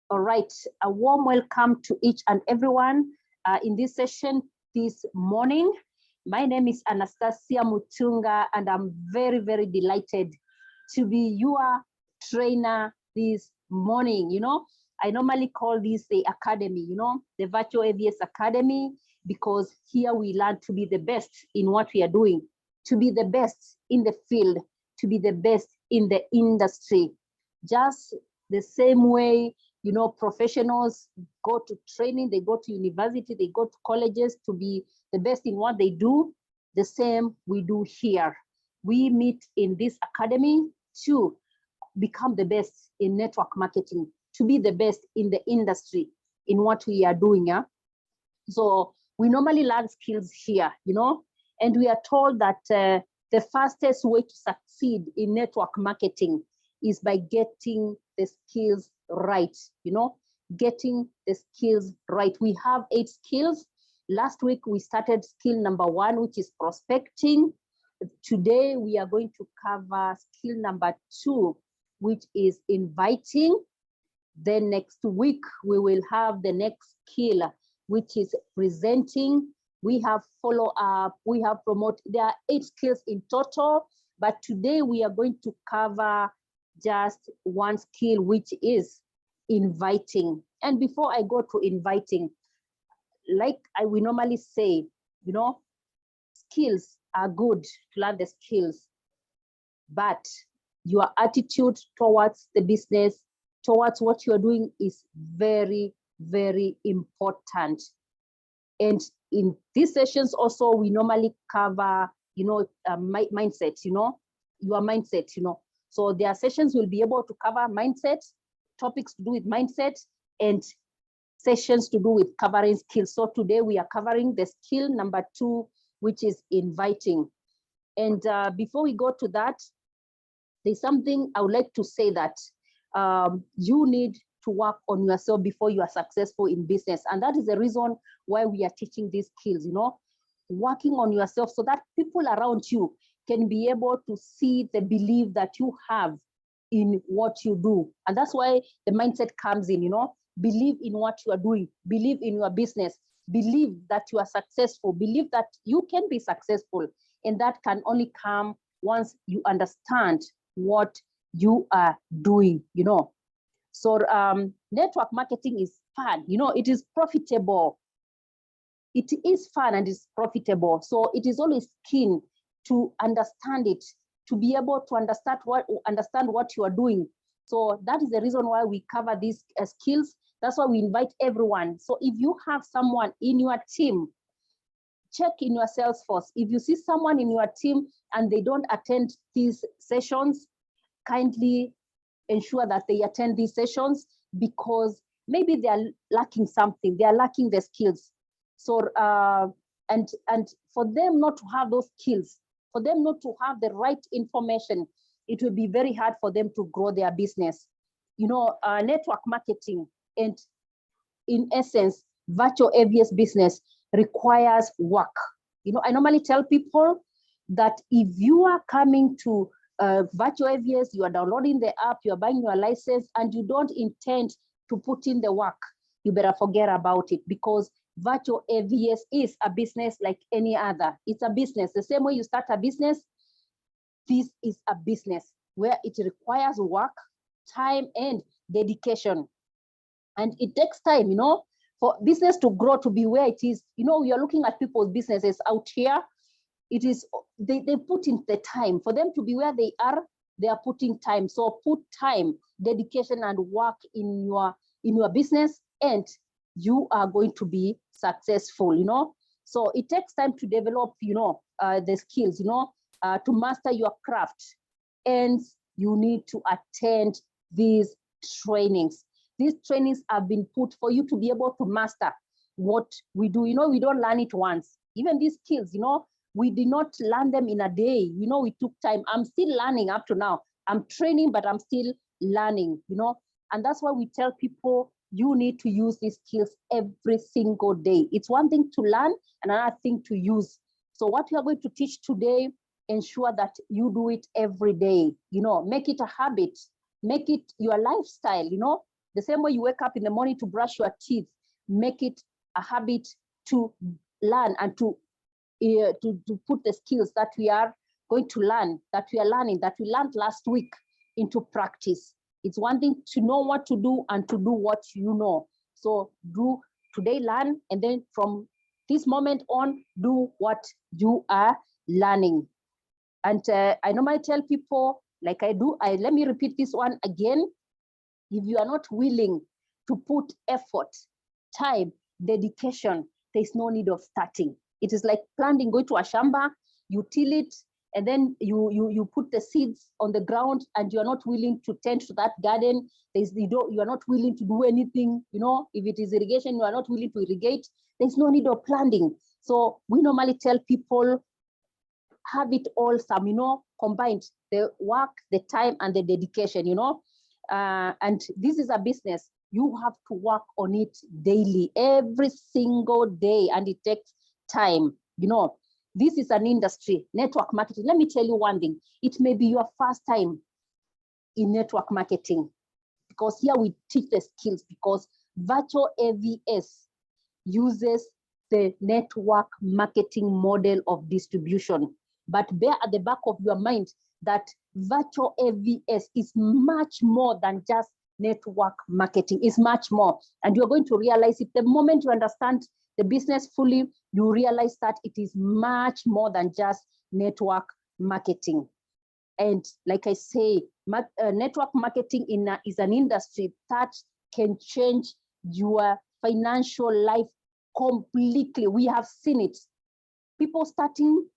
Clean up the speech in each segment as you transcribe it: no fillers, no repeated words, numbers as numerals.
All right, a warm welcome to each and everyone in this session this morning. My name is Anastasia Mutunga, and I'm very, very delighted to be your trainer this morning. You know, I normally call this the academy, you know, the Virtual AVS Academy, because here we learn to be the best in what we are doing, to be the best in the field, to be the best in the industry. Just the same way, you know, professionals go to training, they go to university, they go to colleges to be the best in what they do. The same we do here. We meet in this academy to become the best in network marketing, to be the best in the industry in what we are doing. Yeah? So we normally learn skills here, you know, and we are told that the fastest way to succeed in network marketing is by getting the skills right, you know, getting the skills right. We have 8 skills. Last week, we started skill number 1, which is prospecting. Today, we are going to cover skill number 2, which is inviting. Then next week, we will have the next skill, which is presenting. We have follow-up, we have promote. There are 8 skills in total, but today we are going to cover just one skill, which is inviting. And before I go to inviting, like we normally say, you know, skills are good to learn the skills, but your attitude towards the business, towards what you're doing is very, very important. And in these sessions also, we normally cover, you know, mindset, you know, your mindset, you know. So their sessions will be able to cover mindset, topics to do with mindset, and sessions to do with covering skills. So today we are covering the skill number 2, which is inviting. And before we go to that, there's something I would like to say that you need to work on yourself before you are successful in business. And that is the reason why we are teaching these skills, you know, working on yourself so that people around you can be able to see the belief that you have in what you do. And that's why the mindset comes in, you know, believe in what you are doing, believe in your business, believe that you are successful, believe that you can be successful. And that can only come once you understand what you are doing, you know. So network marketing is fun, you know, it is profitable. It is fun and it's profitable. So it is always keen to understand it, to be able to understand what you are doing. So that is the reason why we cover these skills. That's why we invite everyone. So if you have someone in your team, check in your Salesforce. If you see someone in your team and they don't attend these sessions, kindly ensure that they attend these sessions, because maybe they are lacking something. They are lacking the skills. So and for them not to have those skills, for them not to have the right information, it will be very hard for them to grow their business. You know, network marketing and, in essence, virtual AVS business requires work. You know, I normally tell people that if you are coming to virtual AVS, you are downloading the app, you are buying your license, and you don't intend to put in the work, you better forget about it, because virtual AVS is a business like any other. It's a business. The same way you start a business, this is a business where it requires work, time, and dedication. And it takes time, you know, for business to grow to be where it is. You know, you're looking at people's businesses out here. It is, they put in the time. For them to be where they are putting time. So put time, dedication, and work in your business, and you are going to be successful, you know. So it takes time to develop, you know, the skills, you know, to master your craft. And you need to attend these trainings. These trainings have been put for you to be able to master what we do. You know, we don't learn it once. Even these skills, you know, we did not learn them in a day. You know, we took time. I'm still learning up to now. I'm training, but I'm still learning, you know. And that's why we tell people you need to use these skills every single day. It's one thing to learn and another thing to use. So what we are going to teach today, ensure that you do it every day, you know, make it a habit, make it your lifestyle, you know, The same way you wake up in the morning to brush your teeth, make it a habit to learn and to put the skills that we are going to learn, that we are learning, that we learned last week into practice. It's one thing to know what to do and to do what you know. So do today, learn, and then from this moment on, do what you are learning. And I normally tell people, like I do, let me repeat this one again. If you are not willing to put effort, time, dedication, there's no need of starting. It is like planting, going to a shamba, you till it, and then you put the seeds on the ground, and you are not willing to tend to that garden. You are not willing to do anything, you know, if it is irrigation, you are not willing to irrigate, there's no need of planting. So we normally tell people, have it all some, you know, combined, the work, the time, and the dedication, you know. And this is a business. You have to work on it daily, every single day, and it takes time, you know. This is an industry, network marketing. Let me tell you one thing. It may be your first time in network marketing, because here we teach the skills, because virtual AVS uses the network marketing model of distribution. But bear at the back of your mind that virtual AVS is much more than just network marketing. It's much more. And you're going to realize it the moment you understand the business fully, you realize that it is much more than just network marketing. And like I say, network marketing is an industry that can change your financial life completely. We have seen it. People starting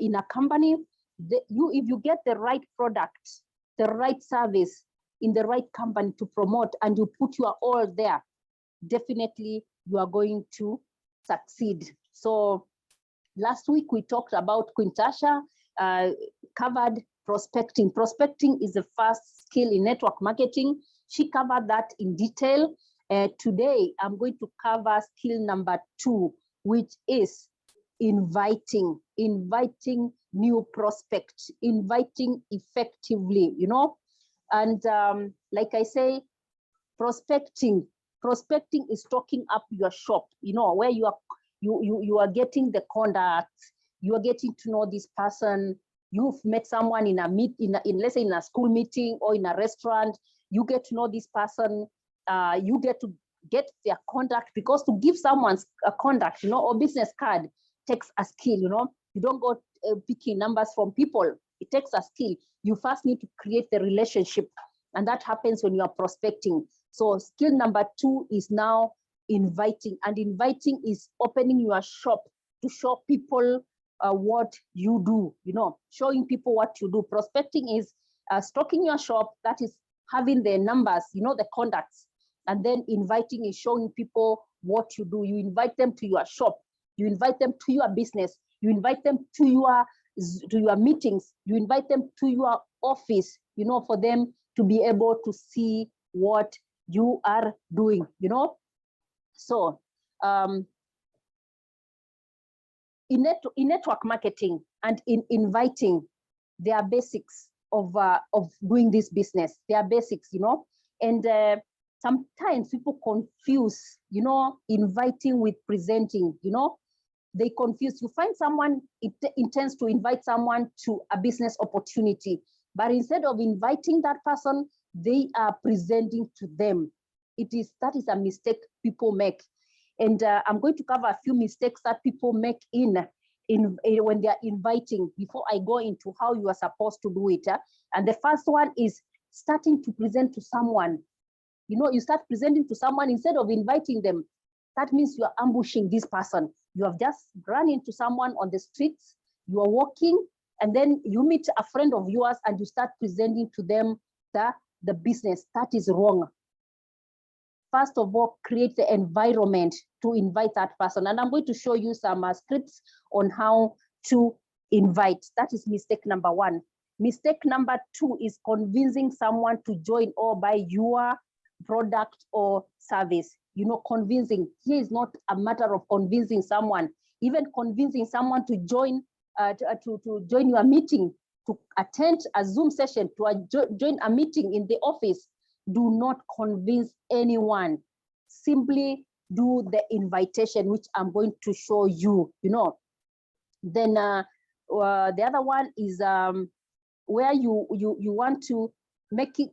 in a company, if you get the right product, the right service in the right company to promote, and you put your all there, definitely you are going to succeed. So last week we talked about Quintasha, covered prospecting. Prospecting is the first skill in network marketing. She covered that in detail. Today, I'm going to cover skill number 2, which is inviting new prospects, inviting effectively, you know. And like I say, prospecting is talking up your shop, you know, where you are getting the contacts, you are getting to know this person. You've met someone in let's say in a school meeting or in a restaurant, you get to know this person, you get to get their contact, because to give someone a contact, you know, or business card takes a skill, you know. You don't go picking numbers from people. It takes a skill. You first need to create the relationship, and that happens when you are prospecting. So skill number 2 is now inviting, and inviting is opening your shop to show people what you do, you know, showing people what you do. Prospecting is stocking your shop, that is having the numbers, you know, the contacts. And then inviting is showing people what you do. You invite them to your shop, you invite them to your business, you invite them to your meetings, you invite them to your office, you know, for them to be able to see what you are doing, you know. So in network marketing and in inviting, there are basics of doing this business. There are basics, you know. And sometimes people confuse, you know, inviting with presenting, you know. They confuse. You find someone intends to invite someone to a business opportunity, but instead of inviting that person, they are presenting to them. That is a mistake people make. And I'm going to cover a few mistakes that people make when they are inviting, before I go into how you are supposed to do it. And the first one is starting to present to someone. You know, you start presenting to someone instead of inviting them. That means you are ambushing this person. You have just run into someone on the streets, you are walking, and then you meet a friend of yours and you start presenting to them the business. That is wrong. First of all, create the environment to invite that person. And I'm going to show you some scripts on how to invite. That is mistake number 1. Mistake number 2 is convincing someone to join or buy your product or service. You know, convincing here is not a matter of convincing someone. Even convincing someone to join join your meeting, to attend a Zoom session, to join a meeting in the office, Do not convince anyone. Simply do the invitation, which I'm going to show you, Then the other one is where you want to make it,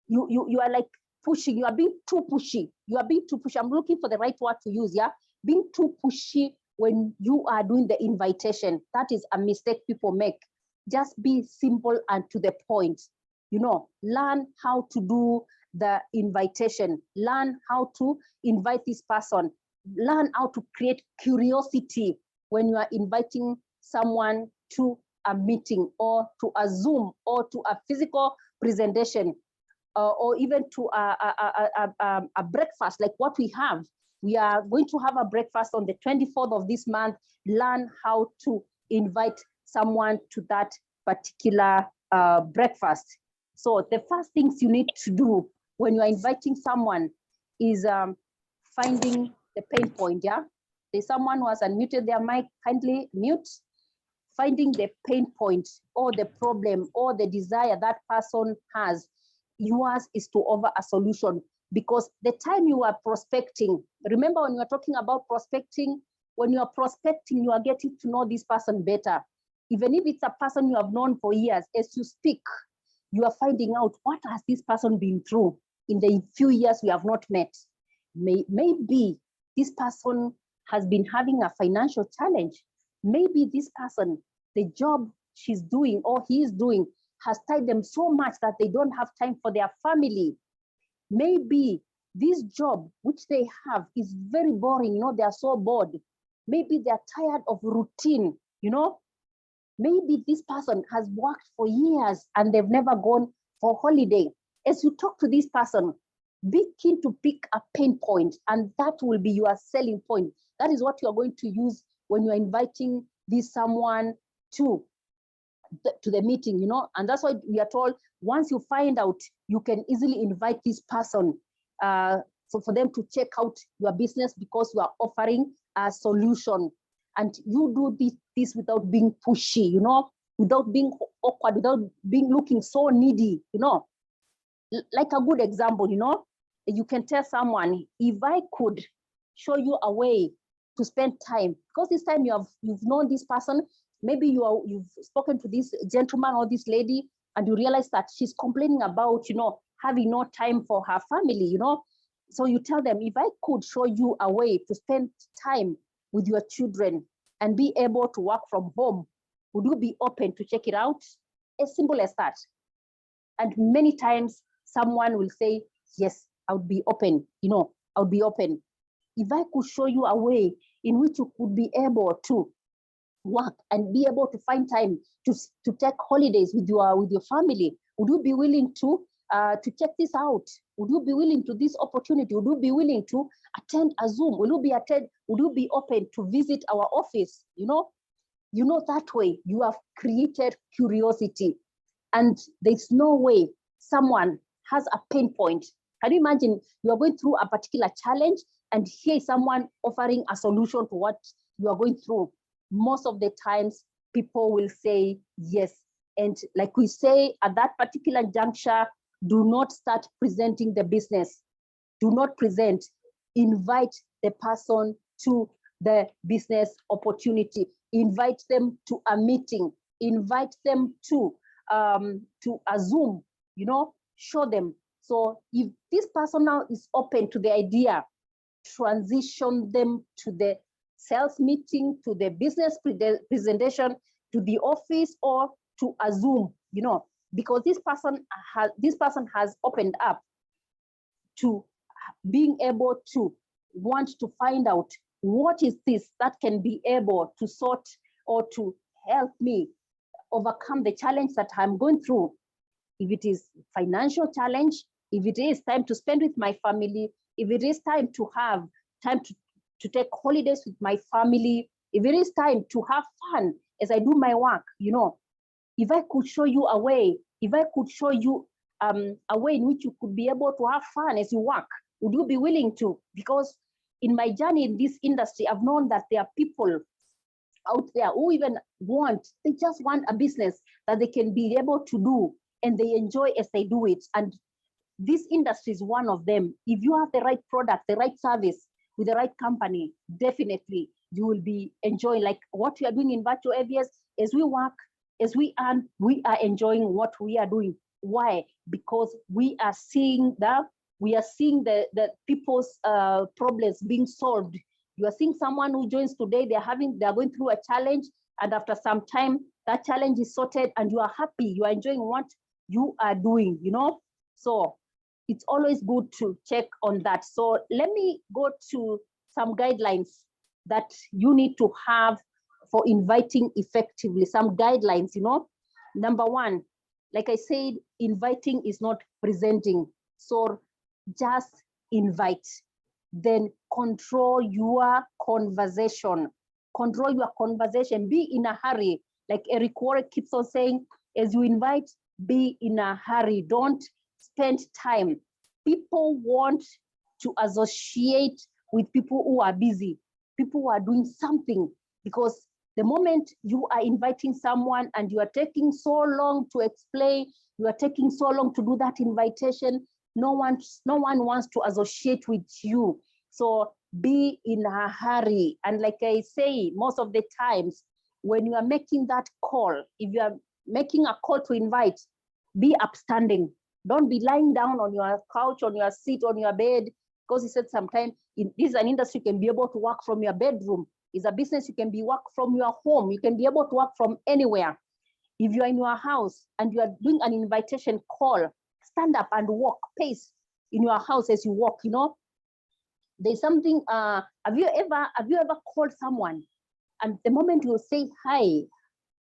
you are like pushing, you are being too pushy. You are being too pushy. I'm looking for the right word to use, yeah? Being too pushy when you are doing the invitation. That is a mistake people make. Just be simple and to the point. Learn how to do the invitation. Learn how to invite this person. Learn how to create curiosity when you are inviting someone to a meeting or to a Zoom or to a physical presentation or even to a breakfast like what we have. We are going to have a breakfast on the 24th of this month. Learn how to invite someone to that particular breakfast. So the first things you need to do when you are inviting someone is finding the pain point, yeah? There's someone who has unmuted their mic, kindly mute. Finding the pain point or the problem or the desire that person has. Yours is to offer a solution, because the time you are prospecting, remember when you are talking about prospecting, when you are prospecting, you are getting to know this person better. Even if it's a person you have known for years, as you speak, you are finding out what has this person been through in the few years we have not met. Maybe this person has been having a financial challenge. Maybe this person, the job she's doing or he is doing has tied them so much that they don't have time for their family. Maybe this job which they have is very boring, they are so bored. Maybe they're tired of routine, Maybe this person has worked for years and they've never gone for holiday. As you talk to this person, be keen to pick a pain point, and that will be your selling point. That is what you're going to use when you're inviting this someone to the meeting, And that's why we are told, once you find out, you can easily invite this person so for them to check out your business, because you are offering a solution. And you do this without being pushy, without being awkward, without being looking so needy, Like a good example, you can tell someone, if I could show you a way to spend time, because this time you've known this person, maybe you've spoken to this gentleman or this lady, and you realize that she's complaining about, having no time for her family, So you tell them, if I could show you a way to spend time with your children and be able to work from home, would you be open to check it out? As simple as that. And many times someone will say, yes, I would be open, I would be open. If I could show you a way in which you could be able to work and be able to find time to take holidays with your family, would you be willing to check this out? Would you be willing to this opportunity? Would you be willing to attend a Zoom? Would you be open to visit our office? That way you have created curiosity, and there's no way someone has a pain point. Can you imagine you are going through a particular challenge and here is someone offering a solution to what you are going through? Most of the times people will say yes. And like we say at that particular juncture, do not start presenting the business. Do not present. Invite the person to the business opportunity. Invite them to a meeting. Invite them to a Zoom, show them. So if this person now is open to the idea, transition them to the sales meeting, to the business presentation, to the office, or to a Zoom, because this person has opened up to being able to want to find out what is this that can be able to sort or to help me overcome the challenge that I'm going through. If it is financial challenge, if it is time to spend with my family, if it is time to have time to take holidays with my family, if it is time to have fun as I do my work, if I could show you a way, if I could show you a way in which you could be able to have fun as you work, would you be willing to? Because in my journey in this industry, I've known that there are people out there who even they just want a business that they can be able to do and they enjoy as they do it. And This industry is one of them. If you have the right product, the right service with the right company, definitely you will be enjoying like what we are doing in virtual AVS. As we work, as we earn, we are enjoying what we are doing. Why? Because we are seeing the people's problems being solved. You are seeing someone who joins today, they're going through a challenge, and after some time, that challenge is sorted and you are happy, you are enjoying what you are doing, you know? So it's always good to check on that. So let me go to some guidelines that you need to have for inviting effectively, some guidelines, you know? Number one, like I said, inviting is not presenting. So just invite. Then control your conversation. Control your conversation. Be in a hurry. Like Eric Warren keeps on saying, as you invite, be in a hurry. Don't spend time. People want to associate with people who are busy, people who are doing something, because the moment you are inviting someone and you are taking so long to explain, you are taking so long to do that invitation, no one wants to associate with you. So be in a hurry. And like I say, most of the times when you are making that call, if you are making a call to invite, be upstanding. Don't be lying down on your couch, on your seat, on your bed, because he said sometimes this is an industry you can be able to work from your bedroom. It's a business you can be work from your home. You can be able to work from anywhere. If you are in your house and you are doing an invitation call, stand up and walk, pace in your house as you walk, you know. There's something, have you ever called someone and the moment you say, hi,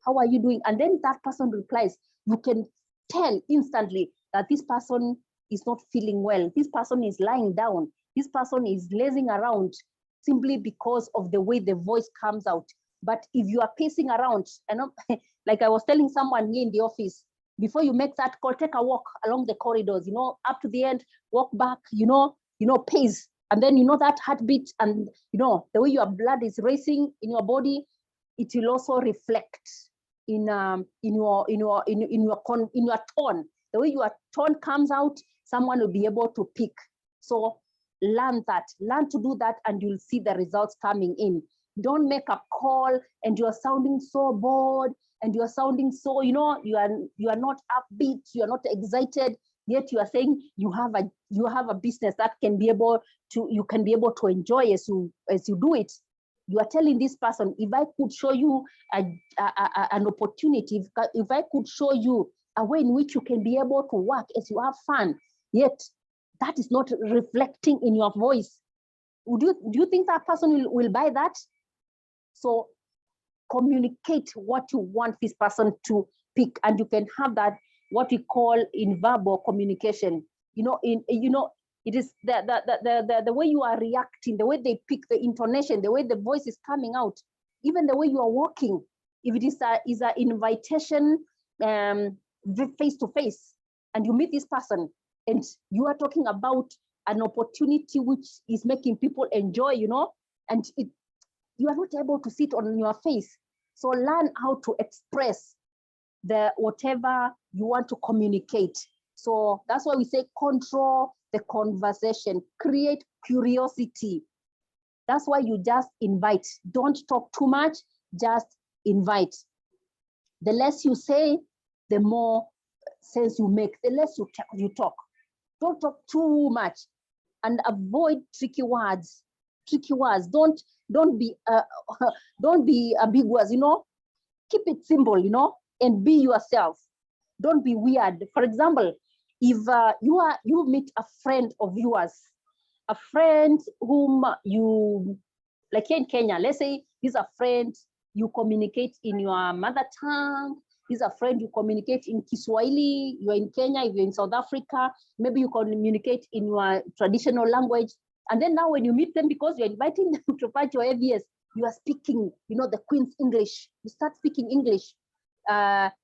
how are you doing? And then that person replies, you can tell instantly that this person is not feeling well. This person is lying down. This person is lazing around simply because of the way the voice comes out. But if you are pacing around, and like I was telling someone here in the office, before you make that call, take a walk along the corridors, you know, up to the end, walk back, you know, pace. And then, you know, that heartbeat and, you know, the way your blood is racing in your body, it will also reflect in your tone. The way your tone comes out, someone will be able to pick. So learn to do that, and you'll see the results coming in. Don't make a call and you're sounding so bored and you're sounding so, you know, you are not upbeat, you are not excited, yet you are saying you have a business that you can be able to enjoy as you do it. You are telling this person, if I could show you an opportunity, if I could show you a way in which you can be able to work as you have fun, yet that is not reflecting in your voice. Do you think that person will buy that? So communicate what you want this person to pick, and you can have that, what we call in verbal communication. You know, it is the way you are reacting, the way they pick, the intonation, the way the voice is coming out, even the way you are walking. If it is an invitation face to face, and you meet this person, and you are talking about an opportunity which is making people enjoy, you know, and you are not able to see it on your face. So learn how to express whatever you want to communicate. So that's why we say control the conversation, create curiosity. That's why you just invite. Don't talk too much, just invite. The less you say, the more sense you make, the less you talk. Don't talk too much, and avoid tricky words. Don't be ambiguous, you know. Keep it simple, you know, and be yourself. Don't be weird. For example, if you meet a friend of yours, a friend whom you, like here in Kenya, let's say he's a friend you communicate in your mother tongue. He's a friend you communicate in Kiswahili. You're in Kenya. If you're in South Africa, maybe you communicate in your traditional language. And then now when you meet them, because you're inviting them to virtual AVS, you are speaking, you know, the Queen's English. You start speaking English.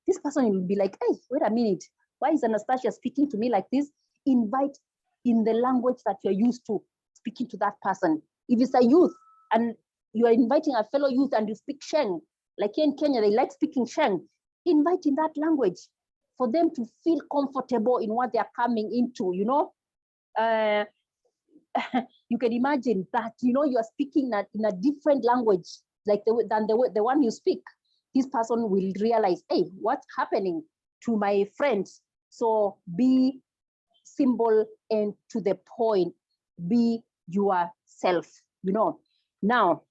This person will be like, hey, wait a minute. Why is Anastasia speaking to me like this? Invite in the language that you're used to speaking to that person. If it's a youth and you are inviting a fellow youth and you speak Sheng, like here in Kenya, they like speaking Sheng, invite in that language. for them to feel comfortable in what they are coming into, you know. You can imagine that, you know, you are speaking in a different language like than the one you speak. This person will realize, hey, what's happening to my friends? So be simple and to the point, be yourself, you know. Now,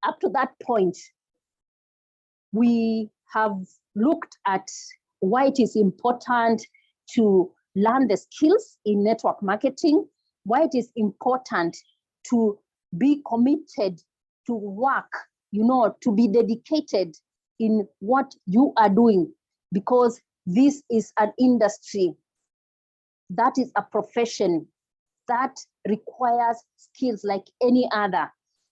up to that point, we have looked at why it is important to learn the skills in network marketing, why it is important to be committed to work, you know, to be dedicated in what you are doing, because this is an industry, that is a profession that requires skills like any other.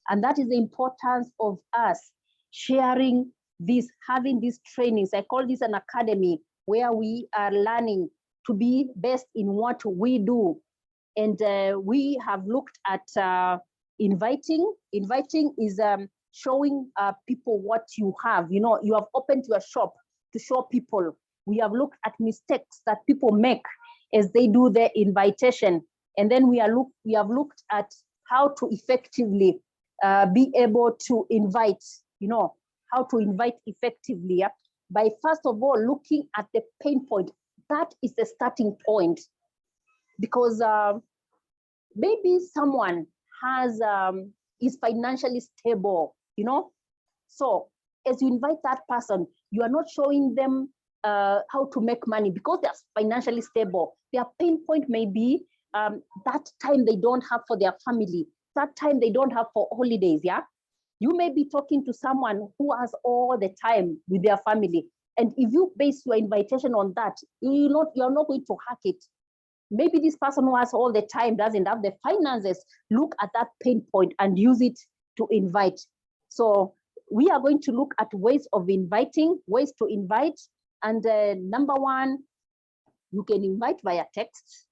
And that is the importance of us sharing this, having these trainings. I call this an academy where we are learning to be best in what we do. And we have looked at inviting. Inviting is showing people what you have. You know, you have opened your shop to show people. We have looked at mistakes that people make as they do their invitation. And then we have looked at how to effectively be able to invite, you know, how to invite effectively, yeah? By first of all, looking at the pain point. That is the starting point, because maybe someone has is financially stable, you know. So as you invite that person, you are not showing them how to make money because they're financially stable. Their pain point may be that time they don't have for their family, that time they don't have for holidays, yeah? You may be talking to someone who has all the time with their family. And if you base your invitation on that, you're not going to hack it. Maybe this person who has all the time doesn't have the finances. Look at that pain point and use it to invite. So we are going to look at ways of inviting, ways to invite. And number one, you can invite via text.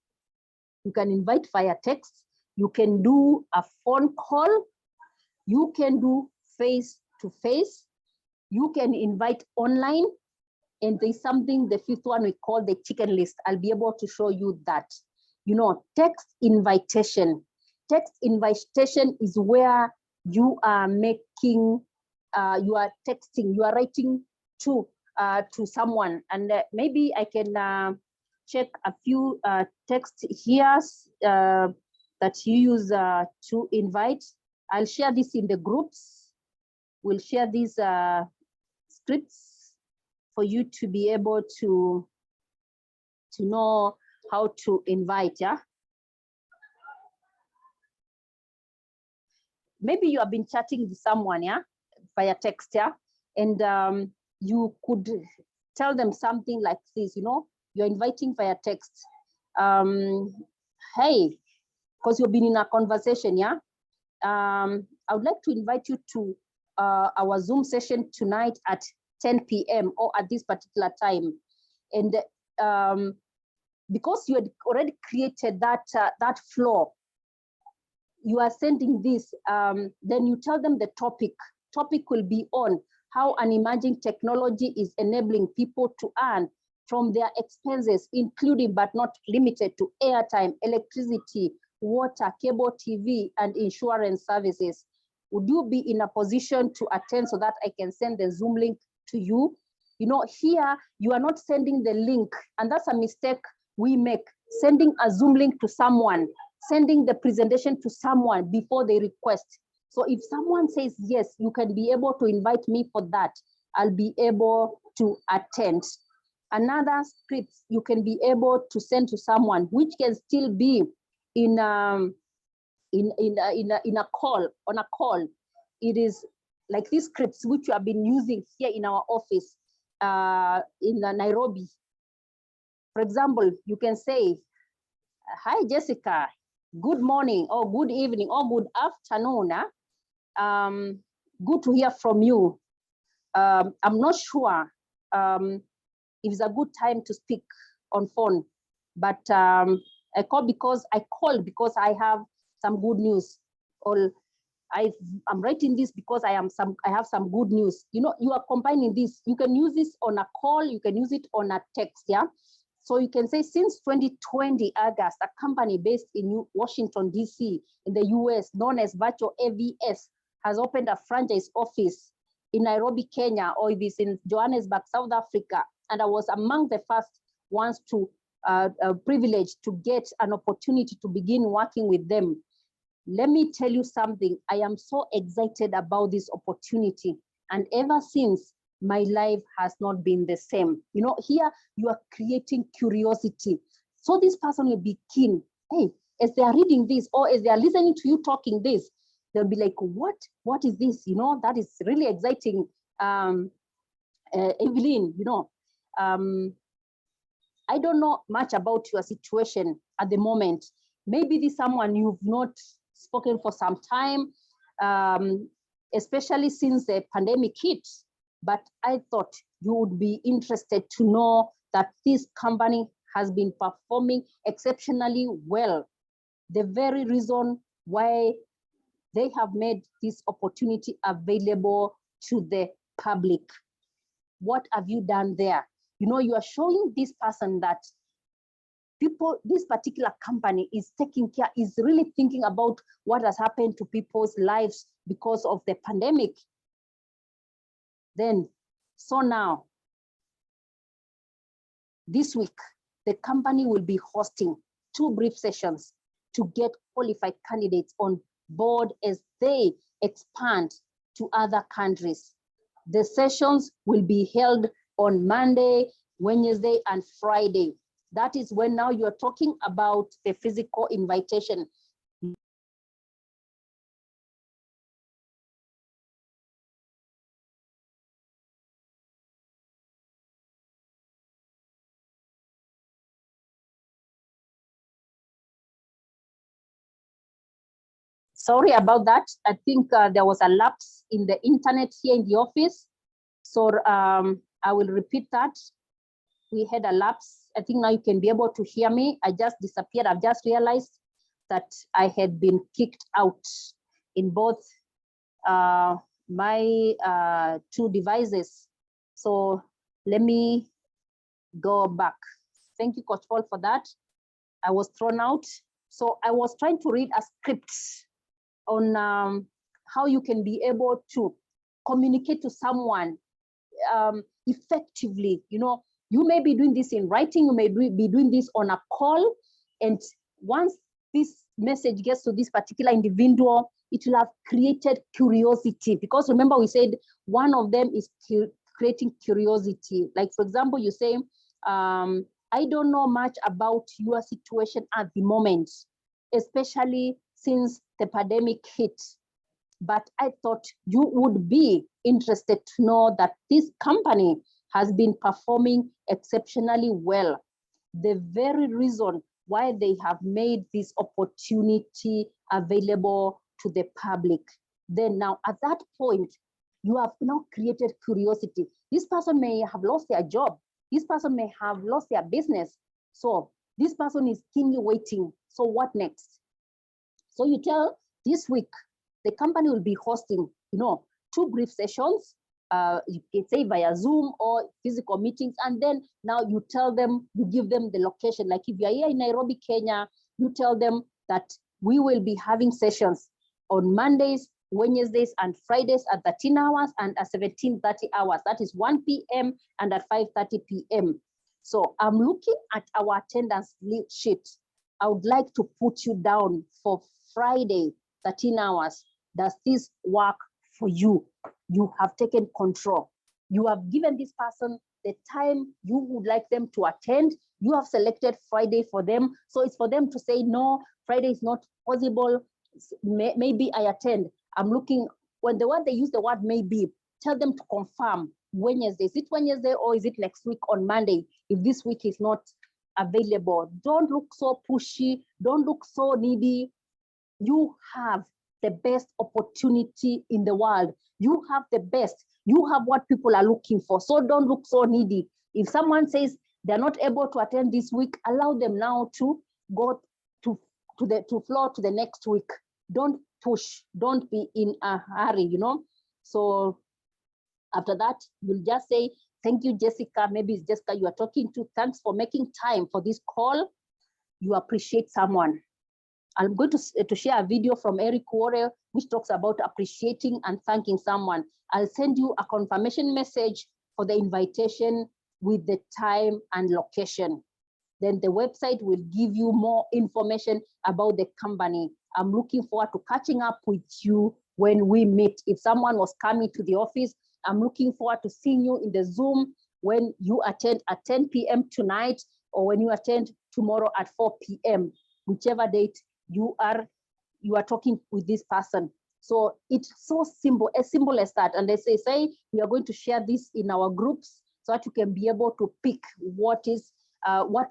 You can invite via text. You can do a phone call. You can do face-to-face. You can invite online. And there's something, the fifth one we call the chicken list. I'll be able to show you that. You know, text invitation. Text invitation is where you are making, you are texting, you are writing to someone. And maybe I can check a few texts here that you use to invite. I'll share this in the groups. We'll share these scripts for you to be able to know how to invite, yeah? Maybe you have been chatting with someone, yeah, via text, yeah? And you could tell them something like this, you know, you're inviting via text. Hey, because you've been in a conversation, yeah? I would like to invite you to our Zoom session tonight at 10 p.m. or at this particular time. And because you had already created that flow, you are sending this, then you tell them the topic. Topic will be on how an emerging technology is enabling people to earn from their expenses, including but not limited to airtime, electricity, water, cable TV, and insurance services. Would you be in a position to attend so that I can send the Zoom link to you? You know, here you are not sending the link, and that's a mistake we make, sending a Zoom link to someone, sending the presentation to someone before they request. So if someone says, yes, you can be able to invite me for that, I'll be able to attend. Another script you can be able to send to someone, which can still be in a call, on a call. It is like these scripts which we have been using here in our office in Nairobi. For example, you can say, hi, Jessica, good morning, or good evening, or good afternoon. Good to hear from you. I'm not sure if it's a good time to speak on phone, but I called because I have some good news. Or I'm writing this because I have some good news. You know, you are combining this. You can use this on a call. You can use it on a text. Yeah. So you can say since 2020 August, a company based in Washington, DC, in the US, known as Virtual AVS, has opened a franchise office in Nairobi, Kenya, or it is in Johannesburg, South Africa. And I was among the first ones to privileged to get an opportunity to begin working with them. Let me tell you something. I am so excited about this opportunity. And ever since, my life has not been the same. You know, here you are creating curiosity. So this person will be keen. Hey, as they are reading this or as they are listening to you talking this, they'll be like, what is this? You know, that is really exciting. Evelyn, you know, I don't know much about your situation at the moment. Maybe this is someone you've not spoken for some time, especially since the pandemic hit. But I thought you would be interested to know that this company has been performing exceptionally well. The very reason why they have made this opportunity available to the public. What have you done there? You know, you are showing this person that this particular company is taking care, is really thinking about what has happened to people's lives because of the pandemic. Then, so now, this week, the company will be hosting 2 brief sessions to get qualified candidates on board as they expand to other countries. The sessions will be held on Monday, Wednesday, and Friday. That is when now you're talking about the physical invitation. Sorry about that. I think there was a lapse in the internet here in the office. So I will repeat that. We had a lapse. I think now you can be able to hear me. I just disappeared. I've just realized that I had been kicked out in both my 2 devices. So let me go back. Thank you, Coach Paul, for that. I was thrown out. So I was trying to read a script on how you can be able to communicate to someone effectively. You know, you may be doing this in writing, you may be doing this on a call, and once this message gets to this particular individual, it will have created curiosity. Because remember, we said one of them is creating curiosity. Like, for example, you say, I don't know much about your situation at the moment, especially since the pandemic hit. But I thought you would be interested to know that this company has been performing exceptionally well. The very reason why they have made this opportunity available to the public. Then now at that point, you have now created curiosity. This person may have lost their job. This person may have lost their business. So this person is keenly waiting. So what next? So you tell this week, the company will be hosting, you know, 2 brief sessions, you can say via Zoom or physical meetings. And then now you tell them, you give them the location. Like if you're here in Nairobi, Kenya, you tell them that we will be having sessions on Mondays, Wednesdays, and Fridays at 13 hours and at 17:30 hours. That is 1 p.m. and at 5:30 p.m. So I'm looking at our attendance sheet. I would like to put you down for Friday, 13 hours. Does this work for you? You have taken control. You have given this person the time you would like them to attend. You have selected Friday for them. So it's for them to say, no, Friday is not possible. Maybe I attend. I'm looking, when the word they use the word maybe, tell them to confirm Wednesday. Is it Wednesday or is it next week on Monday? If this week is not available, don't look so pushy. Don't look so needy. You have the best opportunity in the world. You have the best. You have what people are looking for. So don't look so needy. If someone says they're not able to attend this week, allow them now to go to the next week. don't push, don't be in a hurry, you know. So after that, you'll just say, thank you, Jessica. Maybe it's Jessica you are talking to. Thanks for making time for this call. You appreciate someone. I'm going to share a video from Eric Warre, which talks about appreciating and thanking someone. I'll send you a confirmation message for the invitation with the time and location. Then the website will give you more information about the company. I'm looking forward to catching up with you when we meet. If someone was coming to the office, I'm looking forward to seeing you in the Zoom when you attend at 10 p.m. tonight, or when you attend tomorrow at 4 p.m., whichever date you are talking with this person. So it's so simple, as simple as that. And they say we are going to share this in our groups so that you can be able to pick what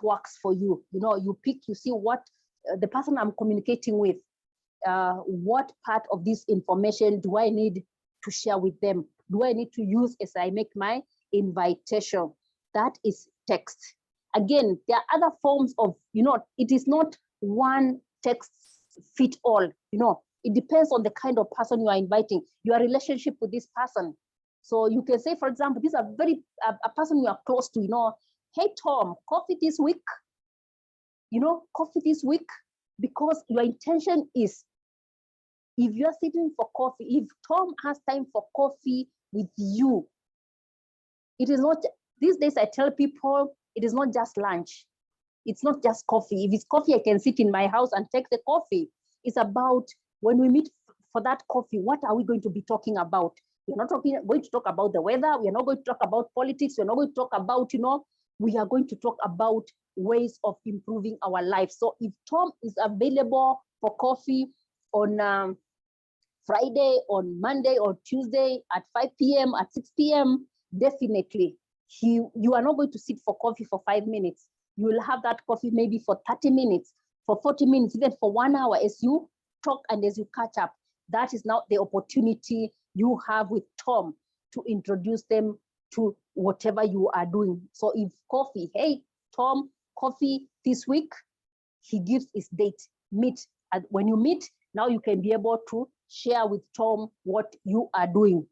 works for you. You know, you pick, you see what the person I'm communicating with, what part of this information do I need to share with them? Do I need to use as I make my invitation? That is text. Again, there are other forms of, you know, it is not one text fit all, you know, it depends on the kind of person you are inviting, your relationship with this person. So you can say, for example, this is a person you are close to, you know, hey, Tom, coffee this week, you know, coffee this week, because your intention is, if you're sitting for coffee, if Tom has time for coffee with you, it is not, these days I tell people, it is not just lunch. It's not just coffee. If it's coffee, I can sit in my house and take the coffee. It's about when we meet for that coffee, what are we going to be talking about? We're not going to talk about the weather. We're not going to talk about politics. We're not going to talk about, you know, we are going to talk about ways of improving our life. So if Tom is available for coffee on Friday, on Monday or Tuesday at 5 p.m., at 6 p.m., definitely you are not going to sit for coffee for 5 minutes. You will have that coffee maybe for 30 minutes, for 40 minutes, even for 1 hour as you talk and as you catch up. That is now the opportunity you have with Tom to introduce them to whatever you are doing. So if coffee, hey, Tom, coffee this week, he gives his date, meet. And when you meet, now you can be able to share with Tom what you are doing.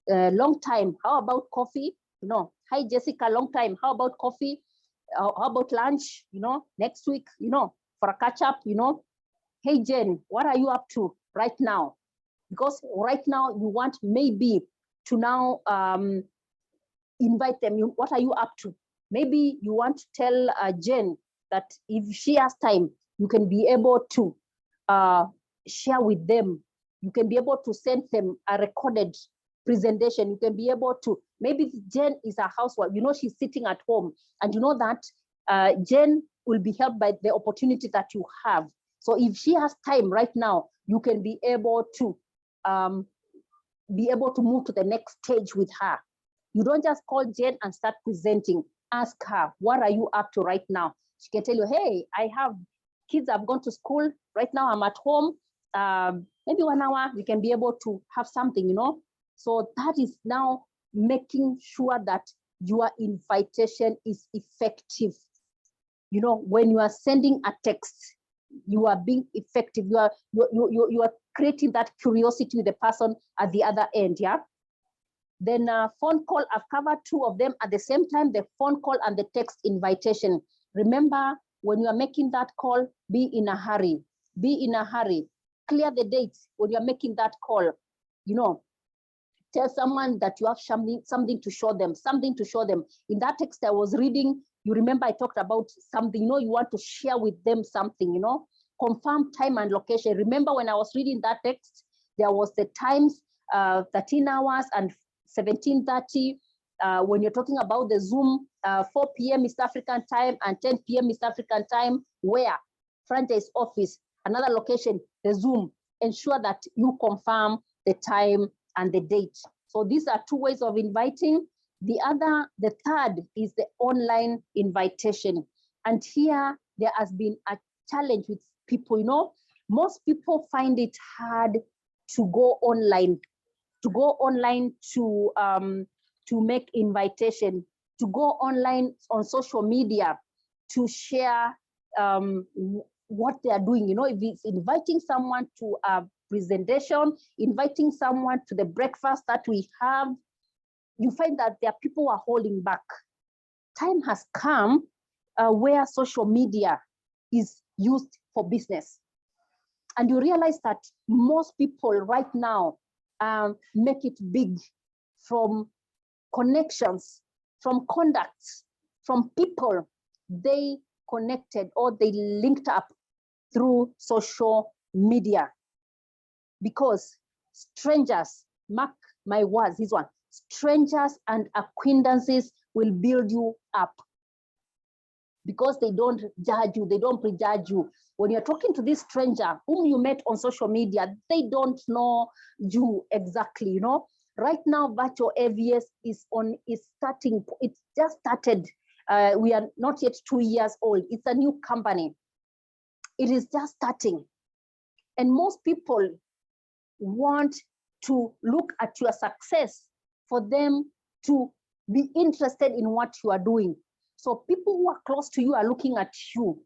Long time, how about coffee? You know, hi, Jessica, long time, how about coffee? How about lunch, you know, next week, you know, for a catch up, you know, hey, Jen, what are you up to right now? Because right now you want maybe to now invite them. What are you up to? Maybe you want to tell Jen that if she has time, you can be able to share with them. You can be able to send them a recorded presentation. You can be able to, maybe Jen is a housewife, you know, she's sitting at home, and you know that Jen will be helped by the opportunity that you have. So if she has time right now, you can be able to move to the next stage with her. You don't just call Jen and start presenting. Ask her, what are you up to right now? She can tell you, hey, I have kids, I've gone to school. Right now I'm at home. Maybe 1 hour, we can be able to have something, you know? So that is now making sure that your invitation is effective. You know, when you are sending a text, you are being effective. You are creating that curiosity with the person at the other end, yeah? Then phone call, I've covered 2 of them at the same time, the phone call and the text invitation. Remember, when you are making that call, be in a hurry. Be in a hurry. Clear the dates when you're making that call. You know, tell someone that you have something to show them, something to show them. In that text I was reading, you remember I talked about something, you know, you want to share with them something, you know, confirm time and location. Remember when I was reading that text, there was the times, 13 hours and 17:30. When you're talking about the Zoom, 4 p.m. East African time and 10 p.m. East African time, where? Franchise office, another location, the Zoom. Ensure that you confirm the time and the date. So these are 2 ways of inviting. The third is the online invitation. And here there has been a challenge with people, you know, most people find it hard to go online, to make invitation, to go online on social media, to share what they are doing. You know, if it's inviting someone to a presentation, inviting someone to the breakfast that we have, you find that there are people who are holding back. Time has come where social media is used for business. And you realize that most people right now make it big from connections, from contacts, from people they connected or they linked up through social media. Because strangers, mark my words, this one, strangers and acquaintances will build you up. Because they don't judge you, they don't prejudge you. When you're talking to this stranger whom you met on social media, they don't know you exactly, you know. Right now, virtual AVS is starting, it just started. We are not yet 2 years old. It's a new company. It is just starting. And most people want to look at your success for them to be interested in what you are doing. So people who are close to you are looking at you.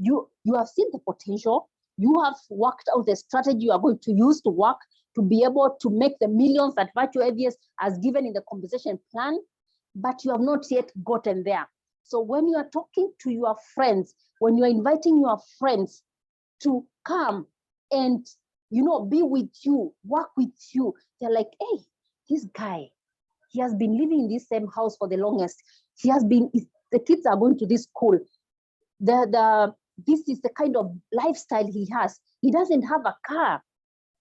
You have seen the potential. You have worked out the strategy you are going to use to work to be able to make the millions that Virtual AVS has given in the compensation plan, but you have not yet gotten there. So when you are talking to your friends, when you are inviting your friends to come and, you know, be with you, work with you, they're like, hey, this guy, he has been living in this same house for the longest. He has been, the kids are going to this school. This is the kind of lifestyle he has. He doesn't have a car.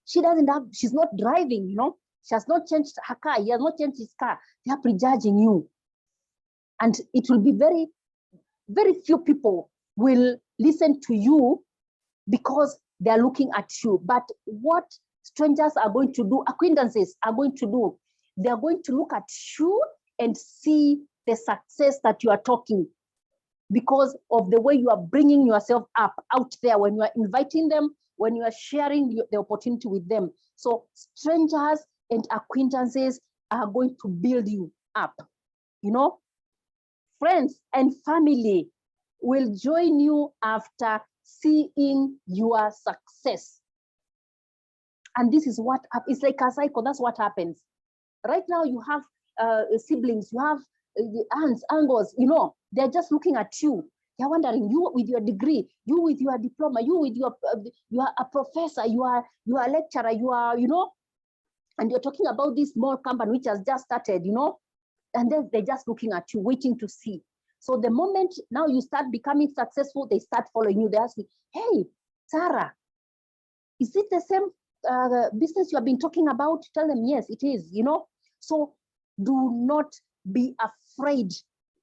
She's not driving, you know. She has not changed her car. He has not changed his car. They are prejudging you. And it will be very, very few people will listen to you because they're looking at you. But what strangers are going to do, acquaintances are going to do, they're going to look at you and see the success that you are talking because of the way you are bringing yourself up out there, when you are inviting them, when you are sharing the opportunity with them. So strangers and acquaintances are going to build you up, you know. Friends and family will join you after seeing your success. And this is what, it's like a cycle, that's what happens. Right now you have siblings, you have aunts, uncles, you know, they're just looking at you. They're wondering, you with your degree, you with your diploma, you with your, you are a professor, you are a lecturer, you are, you know, and you're talking about this small company which has just started, you know, and then they're just looking at you, waiting to see. So the moment now you start becoming successful, they start following you. They ask me, hey, Sarah, is it the same business you have been talking about? Tell them, yes, it is, you know. So do not be afraid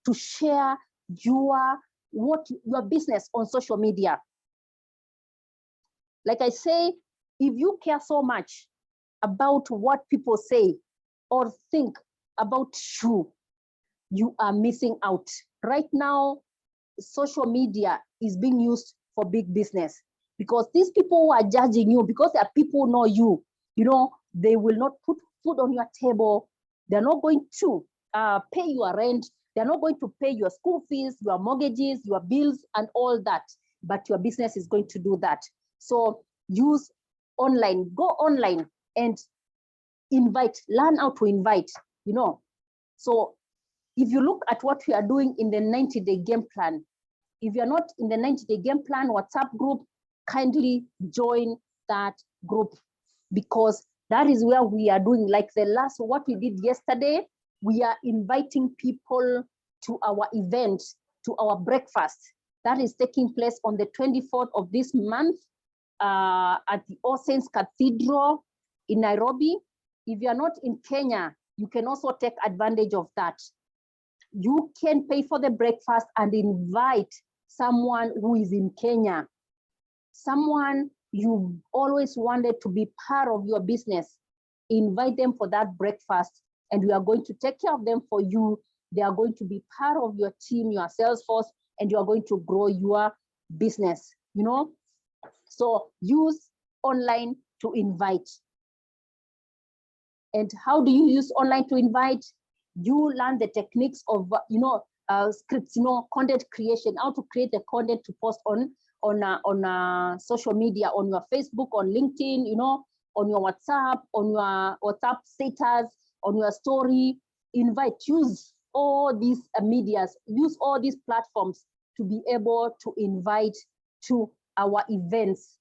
to share your business on social media. Like I say, if you care so much about what people say or think about you, you are missing out. Right now, social media is being used for big business because these people who are judging you, because there are people who know you, you know, they will not put food on your table. They're not going to pay your rent. They're not going to pay your school fees, your mortgages, your bills, and all that. But your business is going to do that. So use online, go online and invite, learn how to invite, you know. So if you look at what we are doing in the 90-day game plan, if you're not in the 90-day game plan WhatsApp group, kindly join that group, because that is where we are doing, like the last, what we did yesterday, we are inviting people to our event, to our breakfast. That is taking place on the 24th of this month at the All Saints Cathedral in Nairobi. If you are not in Kenya, you can also take advantage of that. You can pay for the breakfast and invite someone who is in Kenya, someone you always wanted to be part of your business. Invite them for that breakfast, and we are going to take care of them for you. They are going to be part of your team, your sales force, and you are going to grow your business, you know. So use online to invite. And how do you use online to invite? You learn the techniques of, you know, scripts, you know, content creation, how to create the content to post on on social media, on your Facebook, on LinkedIn, you know, on your WhatsApp, on your WhatsApp status, on your story. Invite, use all these medias, use all these platforms to be able to invite to our events.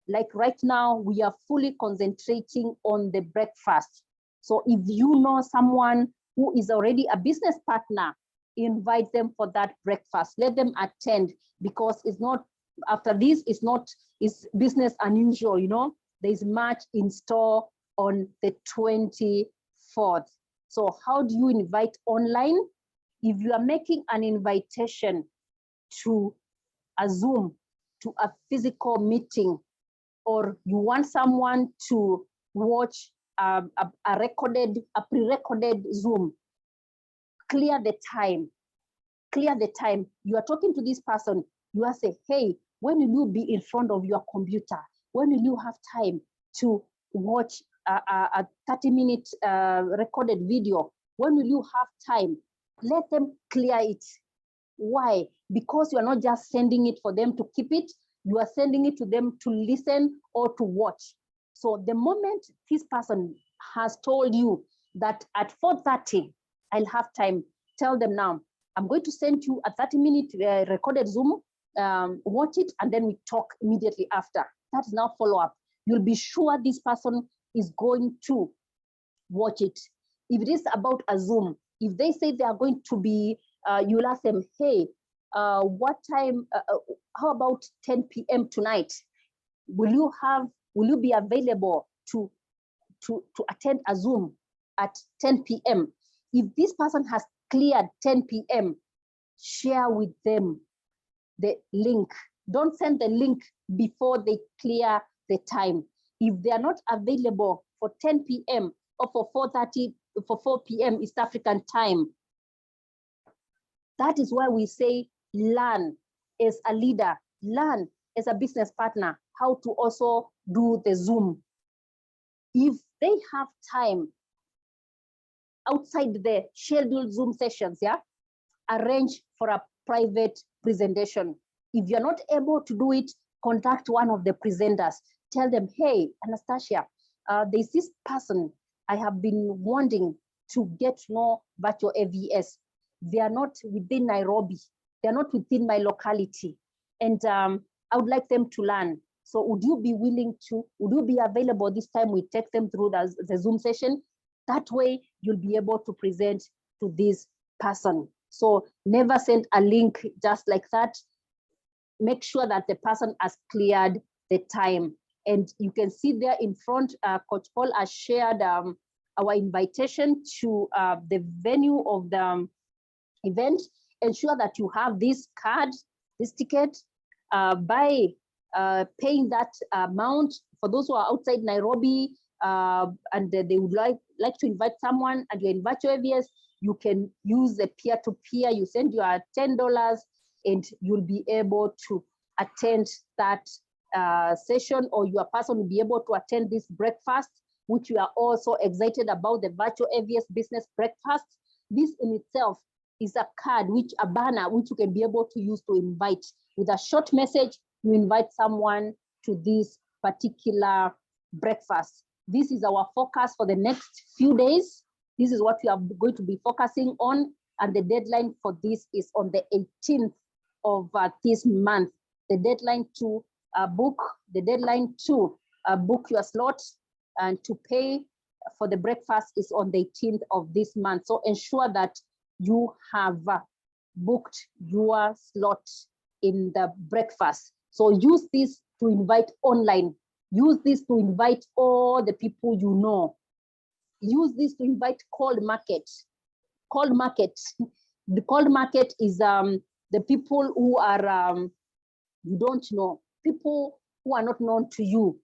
Like right now, we are fully concentrating on the breakfast. So if you know someone who is already a business partner, invite them for that breakfast. Let them attend, because it's not, after this, it's business unusual, you know. There's much in store on the 24th. So how do you invite online? If you are making an invitation to a Zoom, to a physical meeting, or you want someone to watch a pre-recorded Zoom, clear the time. Clear the time. You are talking to this person, you are saying, hey, when will you be in front of your computer? When will you have time to watch a 30-minute recorded video? When will you have time? Let them clear it. Why? Because you are not just sending it for them to keep it, you are sending it to them to listen or to watch. So the moment this person has told you that at 4:30, I'll have time, tell them now, I'm going to send you a 30-minute recorded Zoom, watch it, and then we talk immediately after. That is now follow-up. You'll be sure this person is going to watch it. If it is about a Zoom, if they say they are going to be, you'll ask them, hey, what time, how about 10 p.m. tonight? Will you be available to attend a Zoom at 10 p.m.? If this person has cleared 10 p.m., share with them the link. Don't send the link before they clear the time. If they are not available for 10 p.m. or for 4:30, for 4 p.m. East African time, that is why we say learn as a leader, learn as a business partner how to also do the Zoom. If they have time outside the scheduled Zoom sessions, yeah, arrange for a private presentation. If you're not able to do it, contact one of the presenters. Tell them, hey, Anastasia, there's this person I have been wanting to get to know virtual AVS. They are not within Nairobi. They're not within my locality. And I would like them to learn. So would you be available this time we take them through the Zoom session? That way you'll be able to present to this person. So never send a link just like that. Make sure that the person has cleared the time. And you can see there in front, Coach Paul has shared our invitation to the venue of the event. Ensure that you have this card, this ticket, by paying that amount. For those who are outside Nairobi and they would like to invite someone and you invite your AVS, you can use the peer-to-peer. You send your $10 and you'll be able to attend that session, or your person will be able to attend this breakfast, which we are also excited about, the virtual AVS business breakfast. This in itself is a card, a banner, which you can be able to use to invite. With a short message, you invite someone to this particular breakfast. This is our focus for the next few days. This is what we are going to be focusing on, and the deadline for this is on the 18th of this month. The deadline to book your slot and to pay for the breakfast is on the 18th of this month. So ensure that you have booked your slot in the breakfast. So use this to invite online. Use this to invite all the people you know. Use this to invite cold market. Cold market. The cold market is the people who are you don't know, people who are not known to you.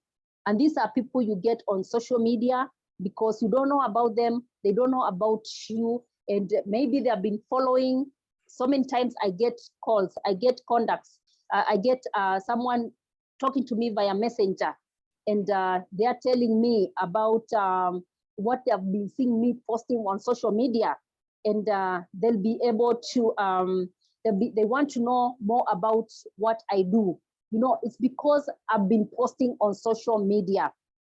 And these are people you get on social media because you don't know about them, they don't know about you, and maybe they have been following. So many times I get calls, I get contacts, I get someone talking to me via messenger, and they are telling me about what they have been seeing me posting on social media, and they'll be able to, they want to know more about what I do. It's because I've been posting on social media.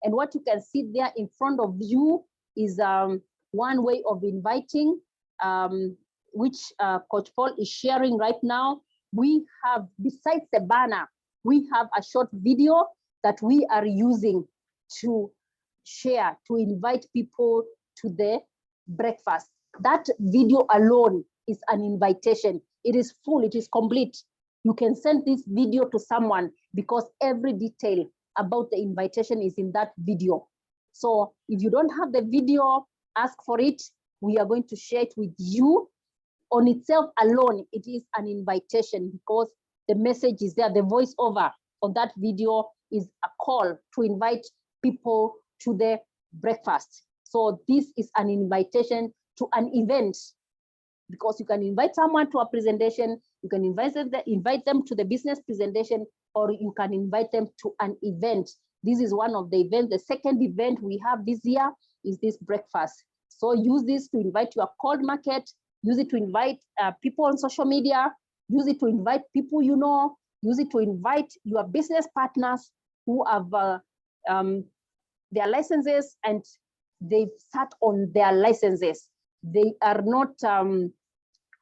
And what you can see there in front of you is one way of inviting, which Coach Paul is sharing right now. We have, besides the banner, we have a short video that we are using to share, to invite people to the breakfast. That video alone is an invitation. It is full, it is complete. You can send this video to someone because every detail about the invitation is in that video. So if you don't have the video, ask for it. We are going to share it with you. On itself alone, it is an invitation because the message is there. The voiceover of that video is a call to invite people to the breakfast. So this is an invitation to an event, because you can invite someone to a presentation, you can invite them to the business presentation, or you can invite them to an event. This is one of the events. The second event we have this year is this breakfast. So use this to invite your cold market, use it to invite people on social media, use it to invite people you know, use it to invite your business partners who have their licenses and they've sat on their licenses. They are not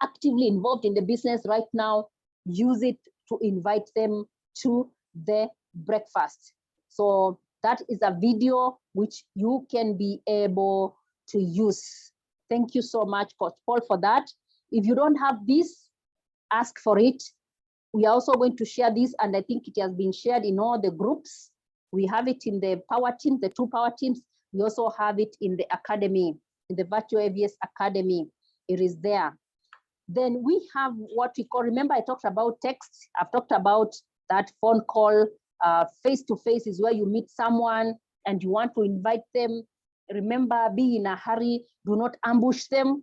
actively involved in the business right now. Use it to invite them to the breakfast. So that is a video which you can be able to use. Thank you so much, Coach Paul, for that. If you don't have this, ask for it. We are also going to share this, and I think it has been shared in all the groups. We have it in the power teams, the 2 power teams. We also have it in the academy, in the virtual AVS academy. It is there. Then we have what we call, remember I talked about text. I've talked about that phone call. Face-to-face is where you meet someone and you want to invite them. Remember, be in a hurry. Do not ambush them.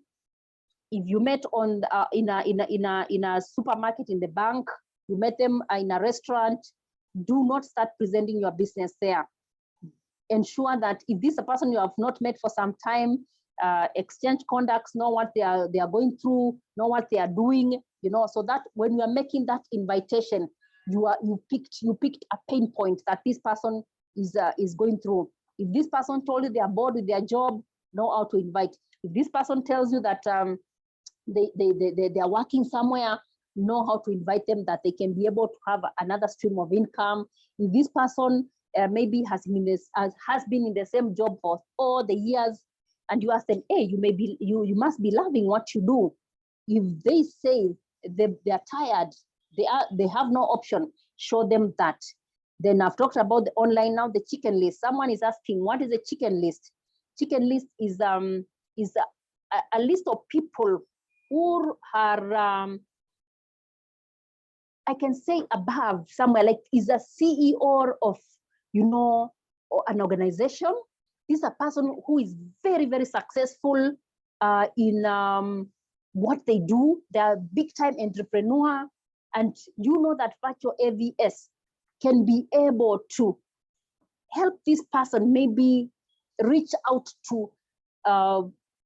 If you met on in a supermarket, in the bank, you met them in a restaurant, do not start presenting your business there. Ensure that if this is a person you have not met for some time, exchange contacts, know what they are going through, know what they are doing, so that when you are making that invitation, you picked a pain point that this person is going through. If this person told you they are bored with their job, know how to invite. If this person tells you that they are working somewhere, know how to invite them, that they can be able to have another stream of income. If this person maybe has been in the same job for all the years, and you ask them, hey, you must be loving what you do. If they say they are tired, they have no option, show them that. Then I've talked about the online now, the chicken list. Someone is asking, what is a chicken list? Chicken list is a list of people who are, I can say above somewhere, like is a CEO of, or an organization. This is a person who is very, very successful in what they do. They are big time entrepreneur. And you know that virtual AVS can be able to help this person maybe reach out to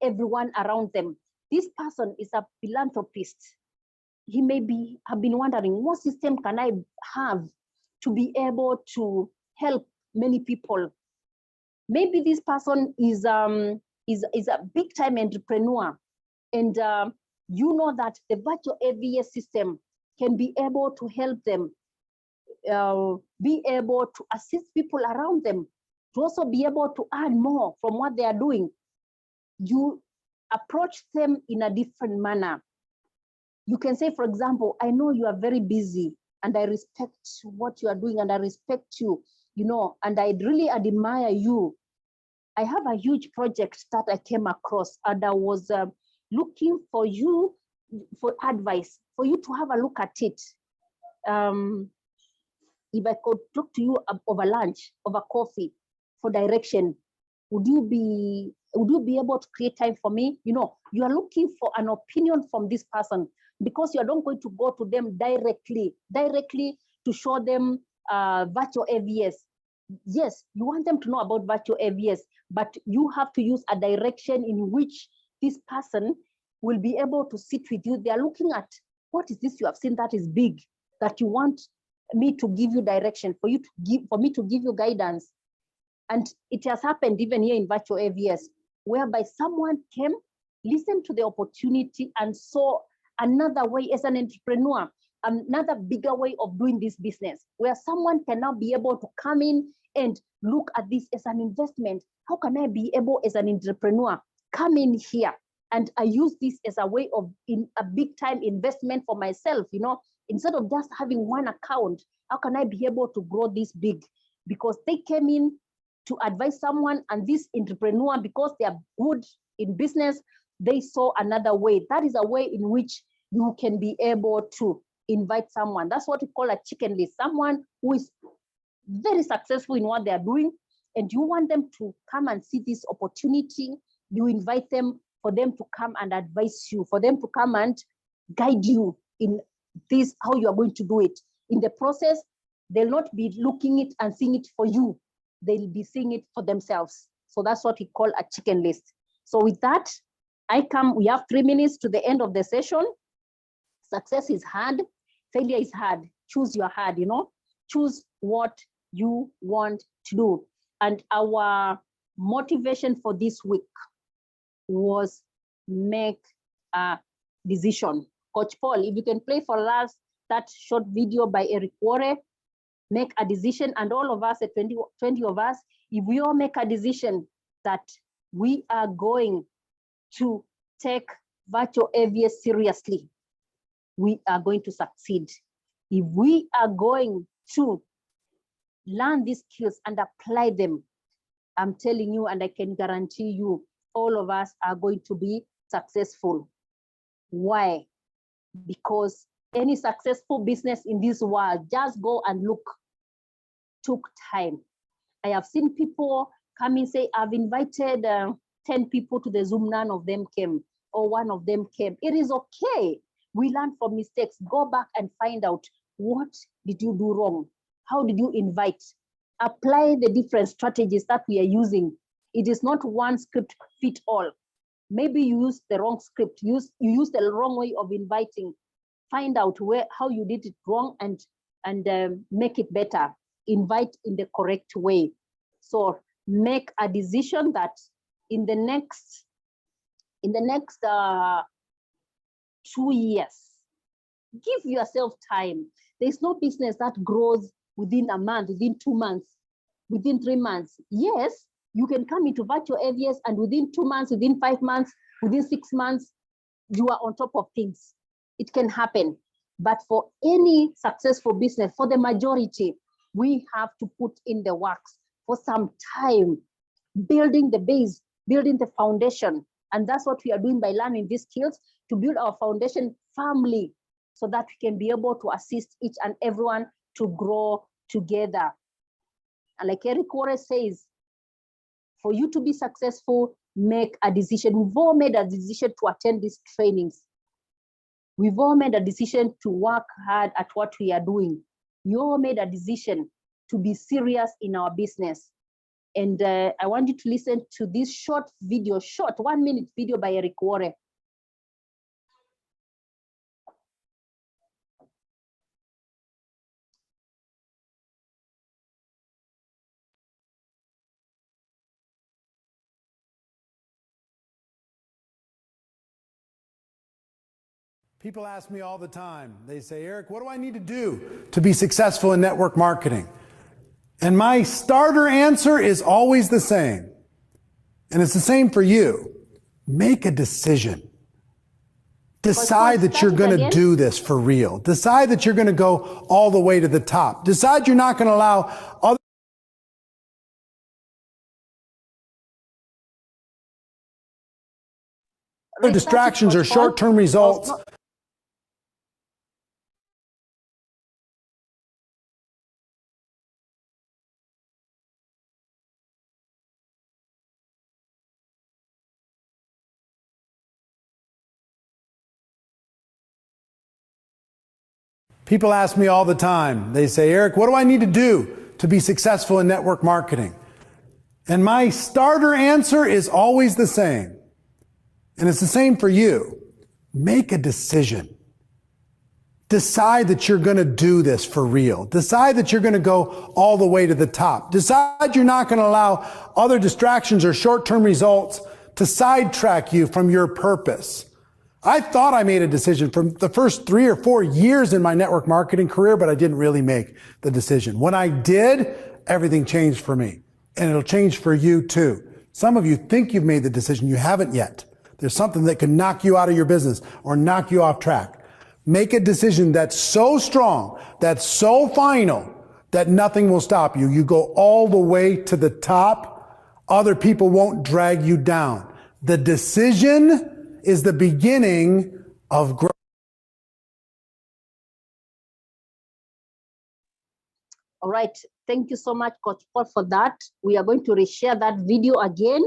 everyone around them. This person is a philanthropist. He may have been wondering, what system can I have to be able to help many people? Maybe this person is a big time entrepreneur, and you know that the virtual AVS system can be able to help them, be able to assist people around them, to also be able to earn more from what they are doing. You approach them in a different manner. You can say, for example, I know you are very busy and I respect what you are doing and I respect you, and I really admire you. I have a huge project that I came across and I was looking for you for advice, for you to have a look at it. If I could talk to you over lunch, over coffee, for direction, would you be able to create time for me? You are looking for an opinion from this person because you are not going to go to them directly to show them virtual AVS. Yes, you want them to know about virtual AVS, but you have to use a direction in which this person will be able to sit with you. They are looking at, what is this you have seen that is big, that you want me to give you direction, for me to give you guidance. And it has happened even here in virtual AVS, whereby someone came, listened to the opportunity, and saw another way as an entrepreneur, another bigger way of doing this business, where someone can now be able to come in and look at this as an investment. How can I be able, as an entrepreneur, come in here and I use this as a way of a big time investment for myself, you know, instead of just having one account, how can I be able to grow this big? Because they came in to advise someone, and this entrepreneur, because they are good in business, they saw another way. That is a way in which you can be able to invite someone. That's what we call a chicken list. Someone who is very successful in what they are doing, and you want them to come and see this opportunity. You invite them, for them to come and advise you, for them to come and guide you in this, how you are going to do it. In the process, they'll not be looking it and seeing it for you. They'll be seeing it for themselves. So that's what we call a chicken list. So with that, we have 3 minutes to the end of the session. Success is hard, failure is hard. Choose your hard, you know, choose what you want to do. And our motivation for this week was make a decision. Coach Paul, if you can play for us that short video by Eric Warre, make a decision. And all of us, 20 of us, if we all make a decision that we are going to take virtual AVS seriously, we are going to succeed. If we are going to learn these skills and apply them, I'm telling you, and I can guarantee you, all of us are going to be successful. Why? Because any successful business in this world, just go and look, took time. I have seen people come and say, I've invited 10 people to the Zoom, none of them came, or one of them came. It is okay. We learn from mistakes. Go back and find out, what did you do wrong? How did you invite? Apply the different strategies that we are using. It is not one script fit all. Maybe you use the wrong script, you use the wrong way of inviting. Find out how you did it wrong and make it better. Invite in the correct way. So make a decision that in the next 2 years, give yourself time. There's no business that grows within a month, within 2 months, within 3 months. Yes, you can come into virtual AVS and within 2 months, within 5 months, within 6 months, you are on top of things. It can happen. But for any successful business, for the majority, we have to put in the works for some time, building the base, building the foundation. And that's what we are doing by learning these skills, to build our foundation firmly so that we can be able to assist each and everyone to grow together. And like Eric Warre says, for you to be successful, make a decision. We've all made a decision to attend these trainings. We've all made a decision to work hard at what we are doing. We all made a decision to be serious in our business. And I want you to listen to this short 1 minute video by Eric Warre. People ask me all the time, they say, Eric, what do I need to do to be successful in network marketing? And my starter answer is always the same. And it's the same for you. Make a decision. Decide that you're going to do this for real. Decide that you're going to go all the way to the top. Decide you're not going to allow other distractions or short-term results. People ask me all the time, they say, Eric, what do I need to do to be successful in network marketing? And my starter answer is always the same. And it's the same for you. Make a decision. Decide that you're going to do this for real. Decide that you're going to go all the way to the top. Decide you're not going to allow other distractions or short-term results to sidetrack you from your purpose. I thought I made a decision from the first 3 or 4 years in my network marketing career, but I didn't really make the decision. When I did, everything changed for me, and it'll change for you too. Some of you think you've made the decision. You haven't yet. There's something that can knock you out of your business or knock you off track. Make a decision that's so strong, that's so final, that nothing will stop you. You go all the way to the top. Other people won't drag you down. The decision is the beginning of growth. All right. Thank you so much, Coach Paul, for that. We are going to reshare that video again.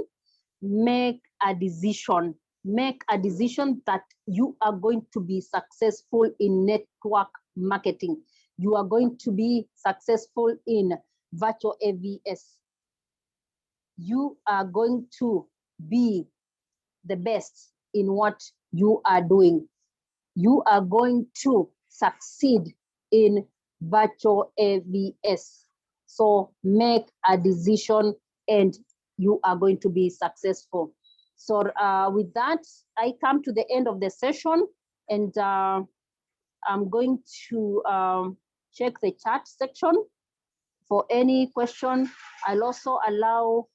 Make a decision. Make a decision that you are going to be successful in network marketing. You are going to be successful in virtual AVS. You are going to be the best in what you are doing. You are going to succeed in virtual AVS. So make a decision and you are going to be successful. So with that, I come to the end of the session, and I'm going to check the chat section for any question. I'll also allow